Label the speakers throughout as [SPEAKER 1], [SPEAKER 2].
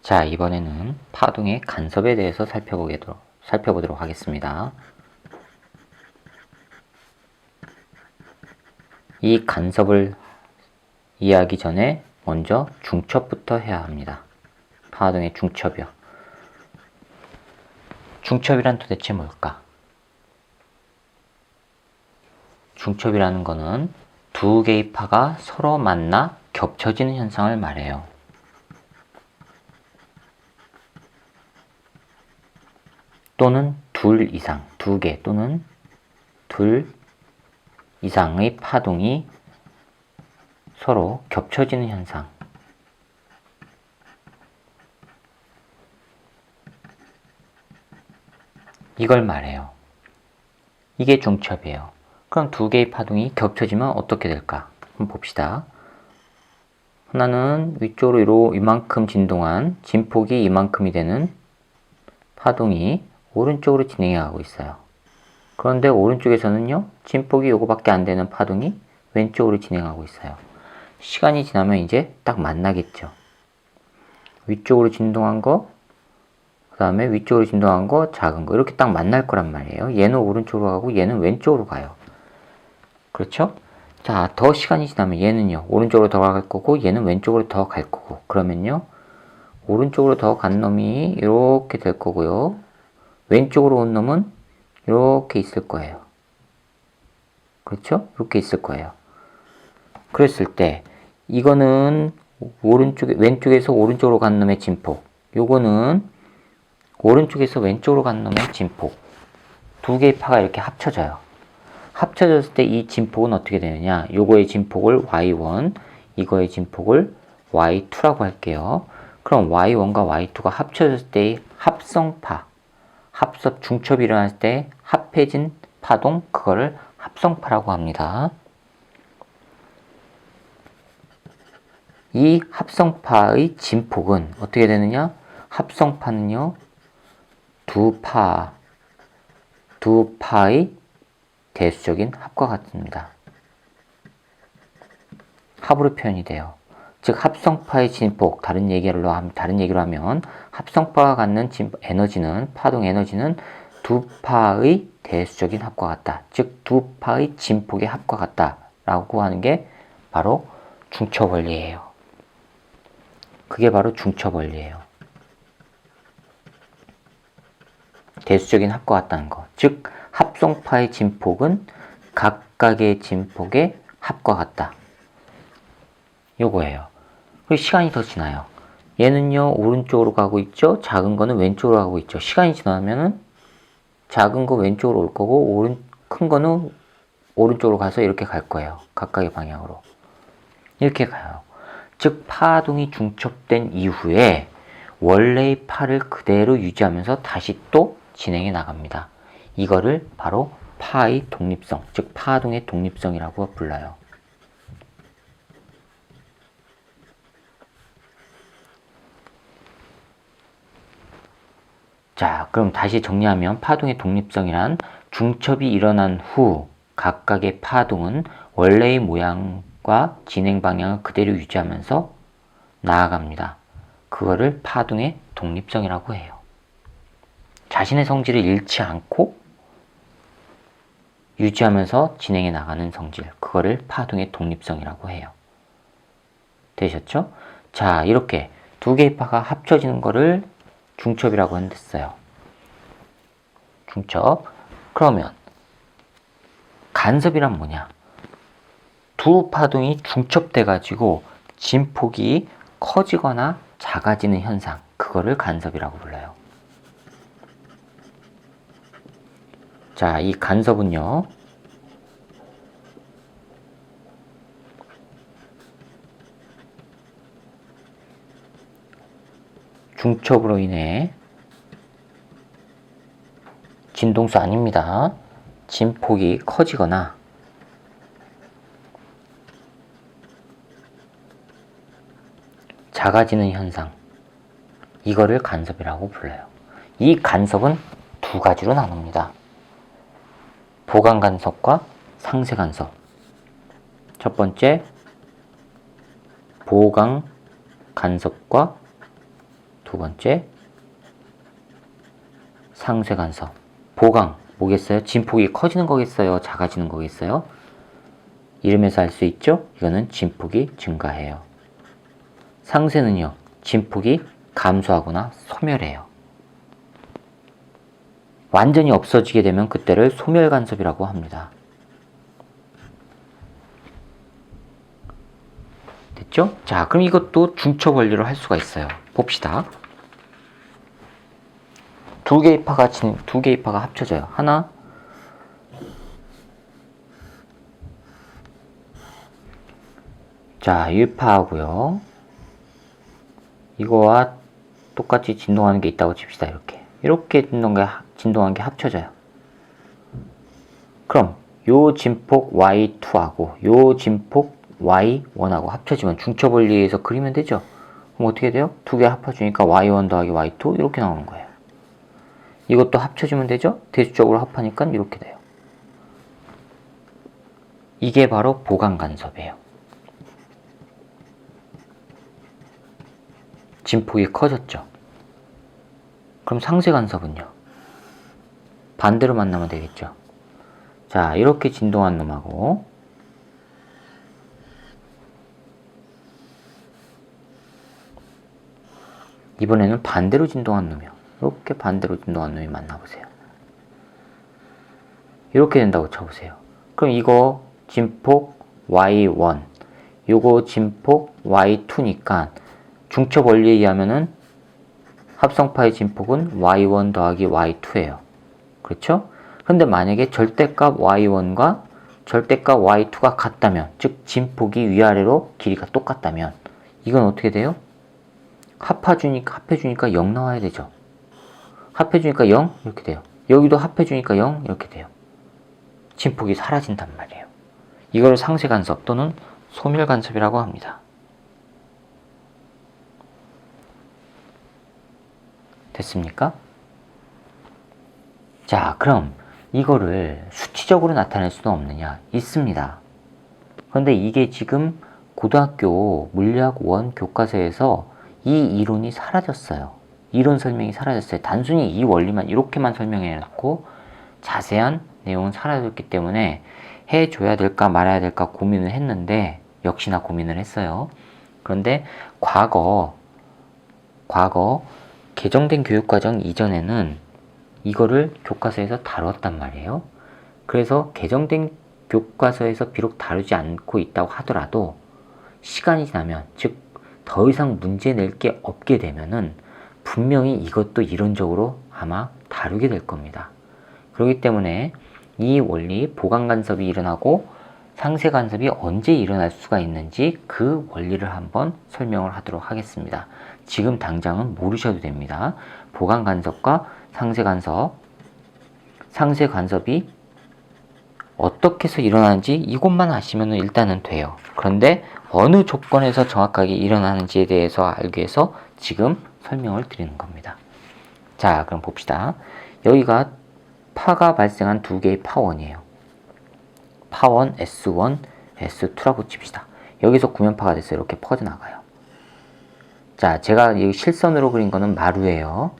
[SPEAKER 1] 자, 이번에는 파동의 간섭에 대해서 살펴보도록 하겠습니다. 이 간섭을 이해하기 전에 먼저 중첩부터 해야 합니다. 파동의 중첩이요. 중첩이란 도대체 뭘까? 중첩이라는 거는 두 개의 파가 서로 만나 겹쳐지는 현상을 말해요. 또는 둘 이상, 두 개 또는 둘 이상의 파동이 서로 겹쳐지는 현상. 이걸 말해요. 이게 중첩이에요. 그럼 두 개의 파동이 겹쳐지면 어떻게 될까? 한번 봅시다. 하나는 위쪽으로 이만큼 진동한 진폭이 이만큼이 되는 파동이 오른쪽으로 진행해 가고 있어요. 그런데 오른쪽에서는요, 진폭이 요거밖에 안 되는 파동이 왼쪽으로 진행하고 있어요. 시간이 지나면 이제 딱 만나겠죠. 위쪽으로 진동한 거, 그 다음에 위쪽으로 진동한 거, 작은 거 이렇게 딱 만날 거란 말이에요. 얘는 오른쪽으로 가고 얘는 왼쪽으로 가요. 그렇죠? 자, 더 시간이 지나면 얘는요, 오른쪽으로 더 갈 거고 얘는 왼쪽으로 더 갈 거고, 그러면요, 오른쪽으로 더 간 놈이 이렇게 될 거고요, 왼쪽으로 온 놈은 이렇게 있을 거예요. 그렇죠? 이렇게 있을 거예요. 그랬을 때 이거는 왼쪽에서 오른쪽으로 간 놈의 진폭, 요거는 오른쪽에서 왼쪽으로 간 놈의 진폭, 두 개의 파가 이렇게 합쳐져요. 합쳐졌을 때 이 진폭은 어떻게 되느냐, 요거의 진폭을 y1, 이거의 진폭을 y2라고 할게요. 그럼 y1과 y2가 합쳐졌을 때의 합성파, 중첩이 일어났을 때 합해진 파동, 그거를 합성파라고 합니다. 이 합성파의 진폭은 어떻게 되느냐? 합성파는요, 두 파의 대수적인 합과 같습니다. 합으로 표현이 돼요. 즉 합성파의 진폭, 다른 얘기로 하면 합성파가 갖는 에너지는, 파동 에너지는 두 파의 대수적인 합과 같다. 즉 두 파의 진폭의 합과 같다 라고 하는 게 바로 중첩 원리예요. 그게 바로 중첩 원리예요. 대수적인 합과 같다는 거. 즉 합성파의 진폭은 각각의 진폭의 합과 같다. 요거예요. 그리고 시간이 더 지나요. 얘는요, 오른쪽으로 가고 있죠. 작은 거는 왼쪽으로 가고 있죠. 시간이 지나면은 작은 거 왼쪽으로 올 거고, 큰 거는 오른쪽으로 가서 이렇게 갈 거예요. 각각의 방향으로. 이렇게 가요. 즉 파동이 중첩된 이후에 원래의 파를 그대로 유지하면서 다시 또 진행해 나갑니다. 이거를 바로 파의 독립성, 즉 파동의 독립성이라고 불러요. 자, 그럼 다시 정리하면 파동의 독립성이란 중첩이 일어난 후 각각의 파동은 원래의 모양과 진행 방향을 그대로 유지하면서 나아갑니다. 그거를 파동의 독립성이라고 해요. 자신의 성질을 잃지 않고 유지하면서 진행해 나가는 성질, 그거를 파동의 독립성이라고 해요. 되셨죠? 자, 이렇게 두 개의 파가 합쳐지는 거를 중첩이라고 했어요. 중첩. 그러면 간섭이란 뭐냐? 두 파동이 중첩돼 가지고 진폭이 커지거나 작아지는 현상, 그거를 간섭이라고 불러요. 자, 이 간섭은요, 중첩으로 인해 진동수 아닙니다. 진폭이 커지거나 작아지는 현상, 이거를 간섭이라고 불러요. 이 간섭은 두 가지로 나눕니다. 보강 간섭과 상쇄 간섭. 첫 번째, 보강 간섭과 두 두 번째, 상쇄 간섭. 보강, 뭐겠어요? 진폭이 커지는 거겠어요? 작아지는 거겠어요? 이름에서 알 수 있죠? 이거는 진폭이 증가해요. 상쇄는요, 진폭이 감소하거나 소멸해요. 완전히 없어지게 되면 그때를 소멸 간섭이라고 합니다. 됐죠? 자, 그럼 이것도 중첩 원리로 할 수가 있어요. 봅시다. 두 개의 파가 합쳐져요. 하나, 자, 유파하고요. 이거와 똑같이 진동하는 게 있다고 칩시다. 이렇게 진동한 게 합쳐져요. 그럼 요 진폭 Y2하고 요 진폭 Y1하고 합쳐지면 중첩 원리에서 그리면 되죠. 그럼 어떻게 돼요? 두 개 합쳐주니까 Y1 더하기 Y2 이렇게 나오는 거예요. 이것도 합쳐지면 되죠. 대수적으로 합하니까 이렇게 돼요. 이게 바로 보강 간섭이에요. 진폭이 커졌죠. 그럼 상쇄 간섭은요? 반대로 만나면 되겠죠. 자, 이렇게 진동한 놈하고 이번에는 반대로 진동한 놈이요. 이렇게 반대로 진동한 놈이 만나보세요. 이렇게 된다고 쳐보세요. 그럼 이거 진폭 Y1, 요거 진폭 Y2니까 중첩 원리에 의하면은 합성파의 진폭은 Y1 더하기 Y2예요. 그렇죠? 근데 만약에 절대값 Y1과 절대값 Y2가 같다면, 즉 진폭이 위아래로 길이가 똑같다면 이건 어떻게 돼요? 합해주니까 0 나와야 되죠. 합해주니까 0 이렇게 돼요. 여기도 합해주니까 0 이렇게 돼요. 진폭이 사라진단 말이에요. 이걸 상쇄 간섭 또는 소멸 간섭이라고 합니다. 됐습니까? 자, 그럼 이거를 수치적으로 나타낼 수는 없느냐? 있습니다. 그런데 이게 지금 고등학교 물리학 1 교과서에서 이 이론이 사라졌어요. 이론 설명이 사라졌어요. 단순히 이 원리만 이렇게만 설명해 놓고 자세한 내용은 사라졌기 때문에 해줘야 될까 말아야 될까 고민을 했는데 역시나 고민을 했어요. 그런데 과거 개정된 교육과정 이전에는 이거를 교과서에서 다뤘단 말이에요. 그래서 개정된 교과서에서 비록 다루지 않고 있다고 하더라도 시간이 지나면, 즉 더 이상 문제 낼 게 없게 되면은 분명히 이것도 이론적으로 아마 다루게 될 겁니다. 그렇기 때문에 이 원리, 보강 간섭이 일어나고 상쇄 간섭이 언제 일어날 수가 있는지 그 원리를 한번 설명을 하도록 하겠습니다. 지금 당장은 모르셔도 됩니다. 보강 간섭과 상쇄 간섭이 어떻게 해서 일어나는지 이것만 아시면 일단은 돼요. 그런데 어느 조건에서 정확하게 일어나는지에 대해서 알기 위해서 지금 설명을 드리는 겁니다. 자, 그럼 봅시다. 여기가 파가 발생한 두 개의 파원이에요. 파원 S1, S2라고 칩시다. 여기서 구면파가 됐어요. 이렇게 퍼져나가요. 자, 제가 이 실선으로 그린 거는 마루예요.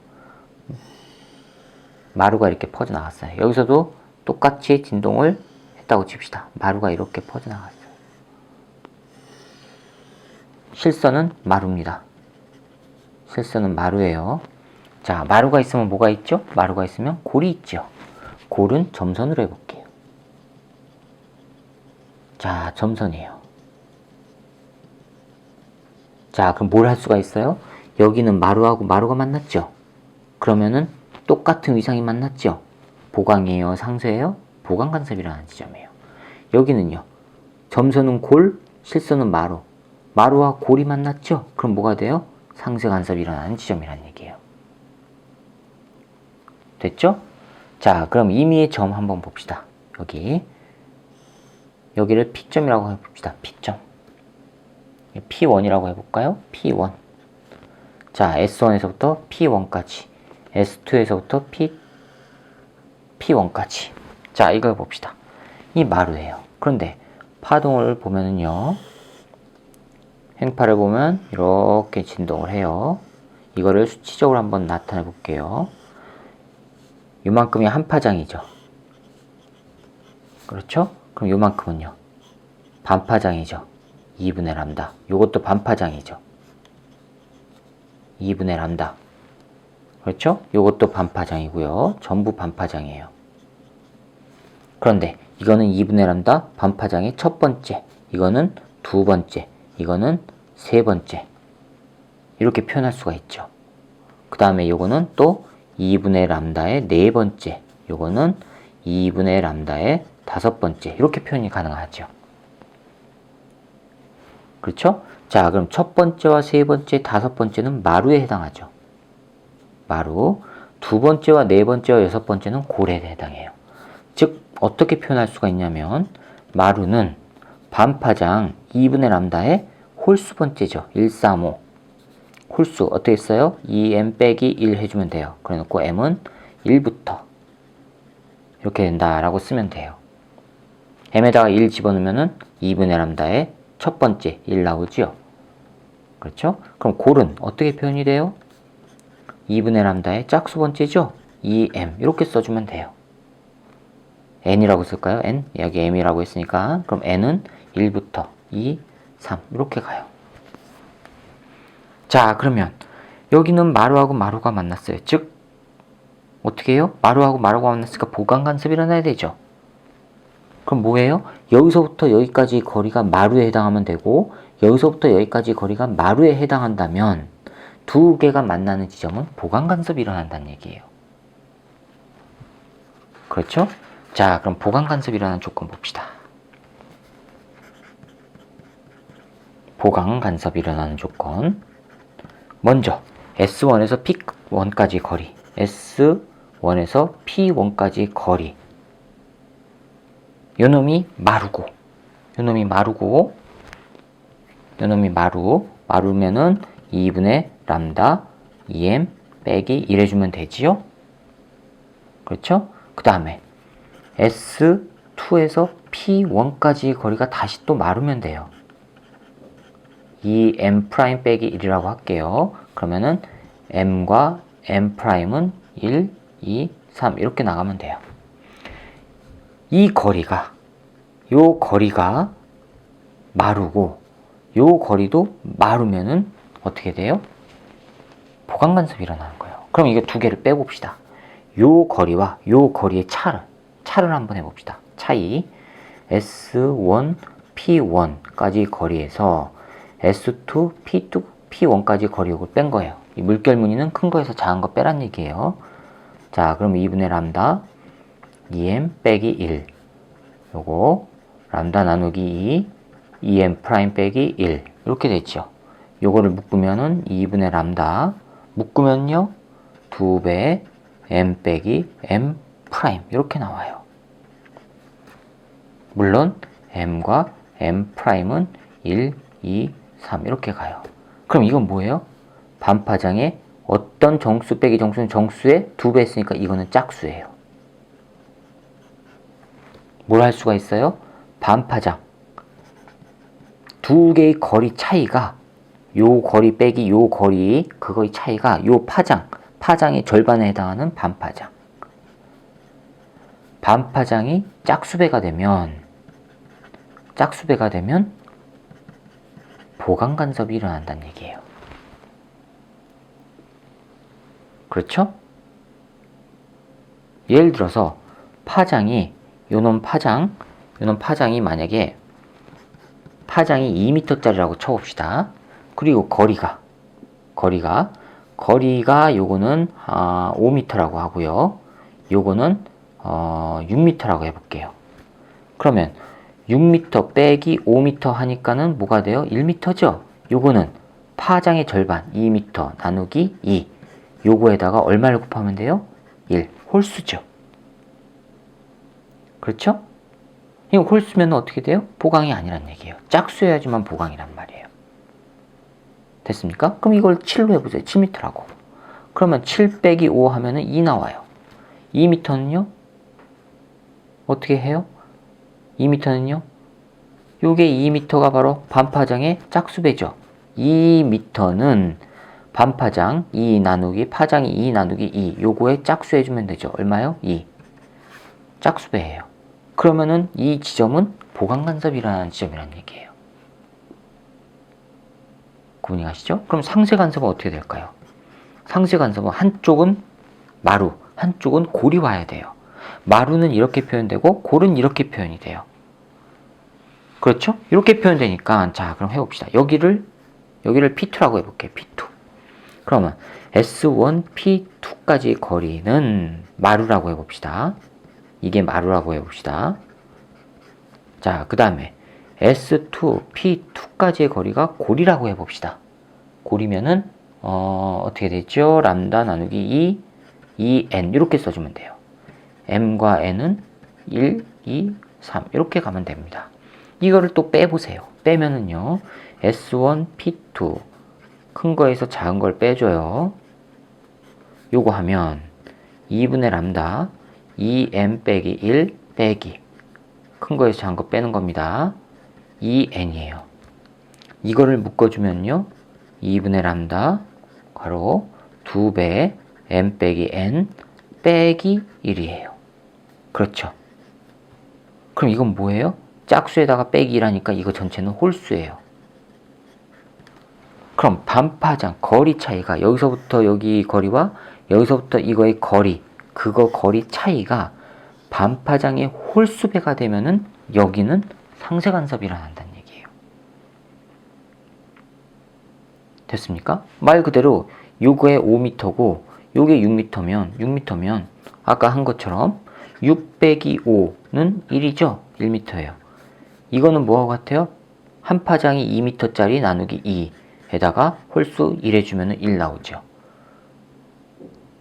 [SPEAKER 1] 마루가 이렇게 퍼져나갔어요. 여기서도 똑같이 진동을 했다고 칩시다. 마루가 이렇게 퍼져나갔어요. 실선은 마루입니다. 실선은 마루예요. 자, 마루가 있으면 뭐가 있죠? 마루가 있으면 골이 있죠. 골은 점선으로 해볼게요. 자, 점선이에요. 자, 그럼 뭘 할 수가 있어요? 여기는 마루하고 마루가 만났죠? 그러면은 똑같은 위상이 만났죠? 보강이에요? 상쇄예요? 보강 간섭이라는 지점이에요. 여기는요. 점선은 골, 실선은 마루. 마루와 골이 만났죠? 그럼 뭐가 돼요? 상쇄 간섭이 일어나는 지점이라는 얘기예요. 됐죠? 자, 그럼 임의의 점 한번 봅시다. 여기를 P점이라고 해봅시다. P점. P1이라고 해볼까요? P1. 자, S1에서부터 P1까지. S2에서부터 P1까지. 자, 이걸 봅시다. 이 마루예요. 그런데 파동을 보면은요. 행파를 보면 이렇게 진동을 해요. 이거를 수치적으로 한번 나타내 볼게요. 요만큼이 한 파장이죠. 그렇죠? 그럼 요만큼은요? 반파장이죠. 2분의 람다. 요것도 반파장이죠. 2분의 람다. 그렇죠? 요것도 반파장이고요. 전부 반파장이에요. 그런데 이거는 2분의 람다 반파장의 첫 번째, 이거는 두 번째, 이거는 세 번째. 이렇게 표현할 수가 있죠. 그 다음에 요거는 또 2분의 람다의 네 번째, 요거는 2분의 람다의 다섯 번째. 이렇게 표현이 가능하죠. 그렇죠? 자, 그럼 첫 번째와 세 번째, 다섯 번째는 마루에 해당하죠. 마루. 두 번째와 네 번째와 여섯 번째는 고래에 해당해요. 즉 어떻게 표현할 수가 있냐면 마루는 반파장 2분의 람다의 홀수 번째죠. 1, 3, 5. 홀수 어떻게 써요? 2m 빼기 1 해주면 돼요. 그래 놓고 m은 1부터 이렇게 된다라고 쓰면 돼요. m에다가 1 집어넣으면 2분의 람다의 첫 번째 1 나오죠. 그렇죠? 그럼 골은 어떻게 표현이 돼요? 2분의 람다의 짝수 번째죠? 2m 이렇게 써주면 돼요. n이라고 쓸까요? n? 여기 m이라고 했으니까 그럼 n은 1부터 2, 3 이렇게 가요. 자, 그러면 여기는 마루하고 마루가 만났어요. 즉 어떻게 해요? 마루하고 마루가 만났으니까 보강간섭이 일어나야 되죠. 그럼 뭐예요? 여기서부터 여기까지 거리가 마루에 해당하면 되고 여기서부터 여기까지 거리가 마루에 해당한다면 두 개가 만나는 지점은 보강간섭이 일어난다는 얘기예요. 그렇죠? 자, 그럼 보강간섭이 일어나는 조건 봅시다. 보강간섭이 일어나는 조건. 먼저 S1에서 P1까지 거리, S1에서 P1까지 거리. 요놈이 마루고, 요놈이 마루면은 2분의 람다 2m 빼기 1 해주면 되지요? 그렇죠? 그 다음에 S2에서 P1까지 거리가 다시 또 마루면 돼요. 2m' 빼기 1이라고 할게요. 그러면은 m과 m'은 1, 2, 3 이렇게 나가면 돼요. 이 거리가, 요 거리가 마루고 요 거리도 마루면은 어떻게 돼요? 보강간섭이 일어나는 거예요. 그럼 이거 두 개를 빼봅시다. 요 거리와 요 거리의 차를 한번 해봅시다. 차이. S1, P1까지 거리에서 S2, P2, P1까지 거리를 뺀 거예요. 이 물결 무늬는 큰 거에서 작은 거 빼란 얘기예요. 자, 그럼 2분의 람다 2m 빼기 1. 요거 람다 나누기 2, 2m' 빼기 1. 이렇게 됐죠. 요거를 묶으면은 2분의 람다 묶으면요 2배 m 빼기 m' 이렇게 나와요. 물론 m과 m'은 1, 2, 3 이렇게 가요. 그럼 이건 뭐예요? 반파장의 어떤 정수 빼기 정수는 정수의 2배 했으니까 이거는 짝수예요. 뭘 할 수가 있어요? 반파장 두 개의 거리 차이가 요 거리 빼기 요 거리 그거의 차이가 요 파장의 절반에 해당하는 반파장이 짝수배가 되면 보강간섭이 일어난다는 얘기예요. 그렇죠? 예를 들어서 요놈 파장이 만약에 파장이 2m짜리라고 쳐봅시다. 그리고 거리가 요거는 5m라고 하고요. 요거는 6m라고 해볼게요. 그러면 6m 빼기 5m 하니까는 뭐가 돼요? 1m죠? 요거는 파장의 절반 2m 나누기 2. 요거에다가 얼마를 곱하면 돼요? 1. 홀수죠. 그렇죠? 이거 홀수면 어떻게 돼요? 보강이 아니란 얘기예요. 짝수여야지만 보강이란 말이에요. 됐습니까? 그럼 이걸 7로 해보세요. 7m라고. 그러면 7 빼기 5 하면은 2 나와요. 2m는요? 어떻게 해요? 2m는요? 요게 2m가 바로 반파장의 짝수배죠. 2m는 반파장 2 나누기 파장이 2 나누기 2 요거에 짝수 해주면 되죠. 얼마요? 2. 짝수배예요. 그러면은 이 지점은 보강간섭이라는 지점이라는 얘기예요. 구분이 가시죠? 그럼 상쇄간섭은 어떻게 될까요? 상쇄간섭은 한쪽은 마루, 한쪽은 골이 와야 돼요. 마루는 이렇게 표현되고 골은 이렇게 표현이 돼요. 그렇죠? 이렇게 표현되니까 자 그럼 해봅시다. 여기를 P2라고 해볼게요. P2. 그러면 S1, P2까지 거리는 마루라고 해봅시다. 이게 마루라고 해봅시다. 자, 그 다음에 S2, P2까지의 거리가 골이라고 해봅시다. 골이면은 어떻게 되죠? 람다 나누기 2, 2n 이렇게 써주면 돼요. m과 n은 1, 2, 3 이렇게 가면 됩니다. 이거를 또 빼보세요. 빼면은요. S1, P2 큰 거에서 작은 걸 빼줘요. 요거 하면 2분의 람다 2m 빼기 1 빼기 큰 거에서 작은 거 빼는 겁니다. 2n이에요. 이거를 묶어주면요. 2분의 람다 괄호 2배 m 빼기 n 빼기 1이에요. 그렇죠. 그럼 이건 뭐예요? 짝수에다가 빼기 1하니까 이거 전체는 홀수예요. 그럼 반파장 거리 차이가 여기서부터 여기 거리와 여기서부터 이거의 거리 그거 거리 차이가 반파장의 홀수배가 되면은 여기는 상쇄간섭이 일어난다는 얘기예요. 됐습니까? 말 그대로 요거에 5m고 요게 6m면 아까 한 것처럼 6 빼기 5는 1이죠? 1m예요. 이거는 뭐하고 같아요? 한 파장이 2m짜리 나누기 2 에다가 홀수 1 해주면 1 나오죠.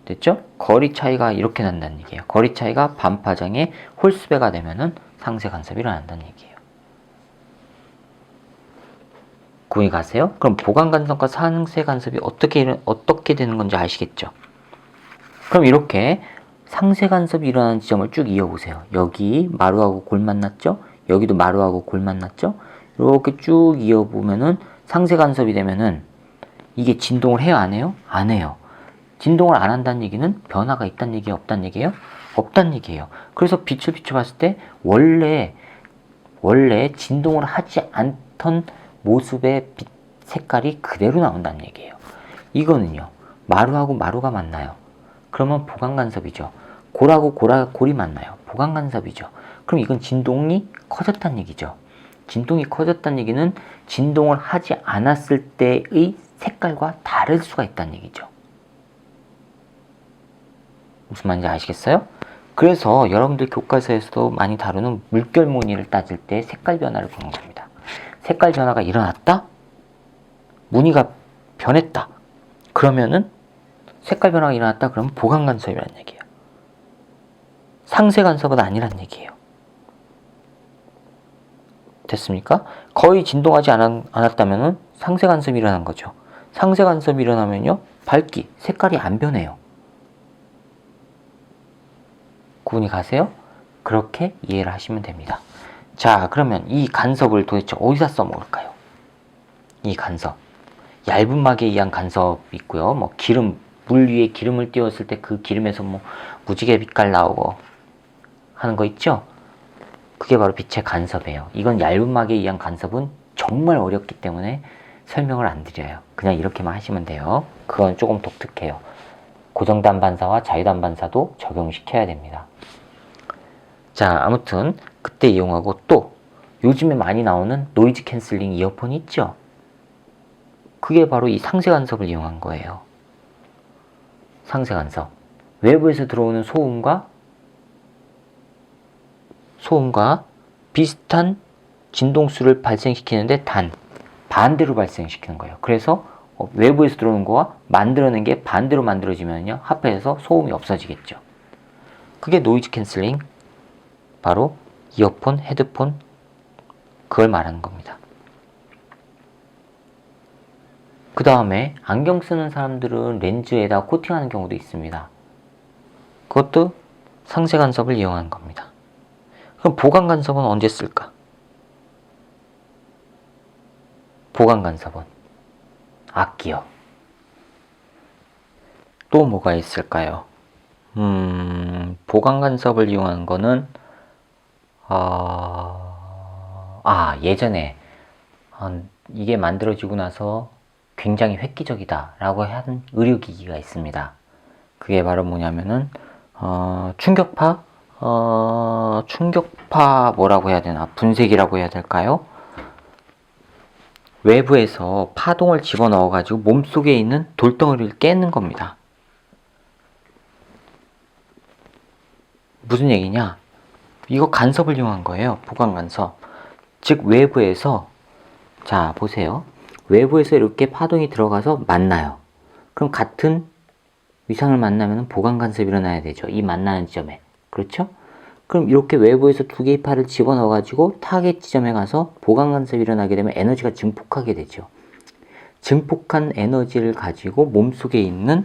[SPEAKER 1] 됐죠? 거리 차이가 이렇게 난다는 얘기예요. 거리 차이가 반파장의 홀수배가 되면은 상쇄간섭이 일어난다는 얘기예요. 구분이 가세요? 그럼 보강간섭과 상쇄간섭이 어떻게 되는 건지 아시겠죠? 그럼 이렇게 상쇄간섭이 일어나는 지점을 쭉 이어보세요. 여기 마루하고 골 만났죠? 여기도 마루하고 골 만났죠? 이렇게 쭉 이어보면은 상쇄간섭이 되면은 이게 진동을 해요? 안 해요? 안 해요. 진동을 안 한다는 얘기는 변화가 있다는 얘기예요? 없다는 얘기예요? 없다는 얘기예요. 그래서 빛을 비춰봤을 때 원래 진동을 하지 않던 모습의 빛 색깔이 그대로 나온다는 얘기예요. 이거는요. 마루하고 마루가 만나요. 그러면 보강간섭이죠. 골하고 골이 만나요. 보강간섭이죠. 그럼 이건 진동이 커졌다는 얘기죠. 진동이 커졌다는 얘기는 진동을 하지 않았을 때의 색깔과 다를 수가 있다는 얘기죠. 무슨 말인지 아시겠어요? 그래서 여러분들 교과서에서도 많이 다루는 물결 무늬를 따질 때 색깔 변화를 보는 겁니다. 색깔 변화가 일어났다? 무늬가 변했다. 그러면은 색깔 변화가 일어났다 그러면 보강간섭이라는 얘기예요. 상쇄간섭은 아니란 얘기예요. 됐습니까? 거의 진동하지 않았다면 상쇄간섭이 일어난 거죠. 상쇄간섭이 일어나면요. 밝기, 색깔이 안 변해요. 구분이 가세요? 그렇게 이해를 하시면 됩니다. 자, 그러면 이 간섭을 도대체 어디다 써먹을까요? 이 간섭. 얇은 막에 의한 간섭이 있고요. 뭐 물 위에 기름을 띄웠을 때 그 기름에서 뭐 무지개 빛깔 나오고 하는 거 있죠? 그게 바로 빛의 간섭이에요. 이건 얇은 막에 의한 간섭은 정말 어렵기 때문에 설명을 안 드려요. 그냥 이렇게만 하시면 돼요. 그건 조금 독특해요. 고정단 반사와 자유단 반사도 적용시켜야 됩니다. 자, 아무튼 그때 이용하고 또 요즘에 많이 나오는 노이즈 캔슬링 이어폰 있죠? 그게 바로 이 상쇄간섭을 이용한 거예요. 상쇄간섭. 외부에서 들어오는 소음과 비슷한 진동수를 발생시키는데 반대로 발생시키는 거예요. 그래서 외부에서 들어오는 거와 만들어낸 게 반대로 만들어지면요. 합해서 소음이 없어지겠죠. 그게 노이즈 캔슬링. 바로 이어폰, 헤드폰 그걸 말하는 겁니다. 그 다음에 안경 쓰는 사람들은 렌즈에다 코팅하는 경우도 있습니다. 그것도 상쇄간섭을 이용하는 겁니다. 그럼 보강간섭은 언제 쓸까? 보강간섭은 악기요. 또 뭐가 있을까요? 보강 간섭을 이용한 거는 예전에 이게 만들어지고 나서 굉장히 획기적이다 라고 한 의료기기가 있습니다. 그게 바로 뭐냐면은 충격파 뭐라고 해야 되나, 분쇄기라고 해야 될까요? 외부에서 파동을 집어넣어 가지고 몸속에 있는 돌덩어리를 깨는 겁니다. 무슨 얘기냐? 이거 간섭을 이용한 거예요. 보강 간섭. 즉 외부에서, 자 보세요. 외부에서 이렇게 파동이 들어가서 만나요. 그럼 같은 위상을 만나면 보강 간섭이 일어나야 되죠. 이 만나는 지점에. 그렇죠? 그럼 이렇게 외부에서 두 개의 팔을 집어넣어 가지고 타겟 지점에 가서 보강 간섭이 일어나게 되면 에너지가 증폭하게 되죠. 증폭한 에너지를 가지고 몸속에 있는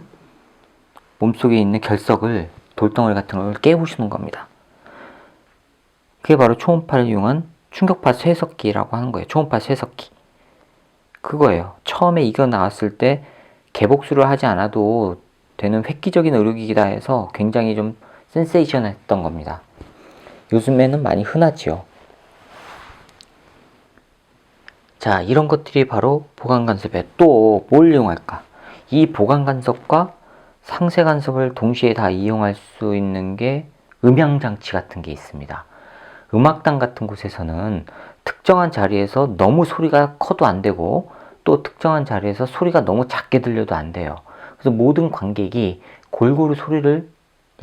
[SPEAKER 1] 결석을, 돌덩어리 같은 걸 깨부수는 겁니다. 그게 바로 초음파를 이용한 충격파 쇠석기라고 하는 거예요. 초음파 쇠석기. 그거예요. 처음에 이거 나왔을 때 개복수를 하지 않아도 되는 획기적인 의료기기다 해서 굉장히 좀 센세이션했던 겁니다. 요즘에는 많이 흔하지요. 자, 이런 것들이 바로 보강 간섭에 또 뭘 이용할까? 이 보강 간섭과 상쇄 간섭을 동시에 다 이용할 수 있는 게 음향 장치 같은 게 있습니다. 음악당 같은 곳에서는 특정한 자리에서 너무 소리가 커도 안 되고 또 특정한 자리에서 소리가 너무 작게 들려도 안 돼요. 그래서 모든 관객이 골고루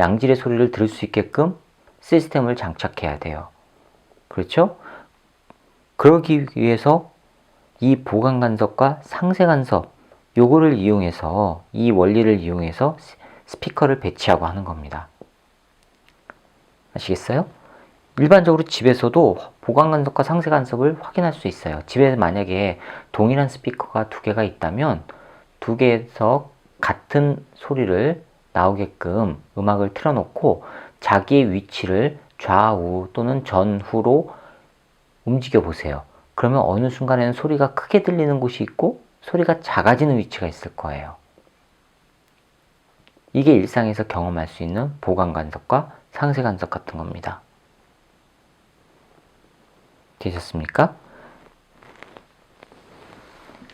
[SPEAKER 1] 양질의 소리를 들을 수 있게끔 시스템을 장착해야 돼요. 그렇죠? 그러기 위해서 이 보강 간섭과 상쇄 간섭, 요거를 이용해서, 이 원리를 이용해서 스피커를 배치하고 하는 겁니다. 아시겠어요? 일반적으로 집에서도 보강 간섭과 상쇄 간섭을 확인할 수 있어요. 집에 만약에 동일한 스피커가 두 개가 있다면 두 개에서 같은 소리를 나오게끔 음악을 틀어놓고 자기의 위치를 좌우 또는 전후로 움직여 보세요. 그러면 어느 순간에는 소리가 크게 들리는 곳이 있고 소리가 작아지는 위치가 있을 거예요. 이게 일상에서 경험할 수 있는 보강 간섭과 상쇄 간섭 같은 겁니다. 되셨습니까?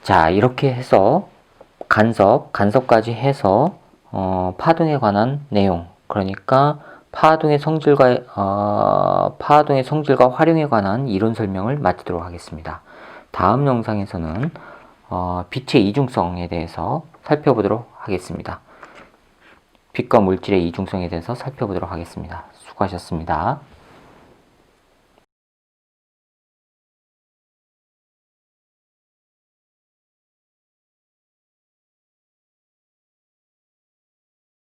[SPEAKER 1] 자, 이렇게 해서 간섭까지 해서 파동에 관한 내용, 그러니까 파동의 성질과 활용에 관한 이론 설명을 마치도록 하겠습니다. 다음 영상에서는 빛의 이중성에 대해서 살펴보도록 하겠습니다. 빛과 물질의 이중성에 대해서 살펴보도록 하겠습니다. 수고하셨습니다.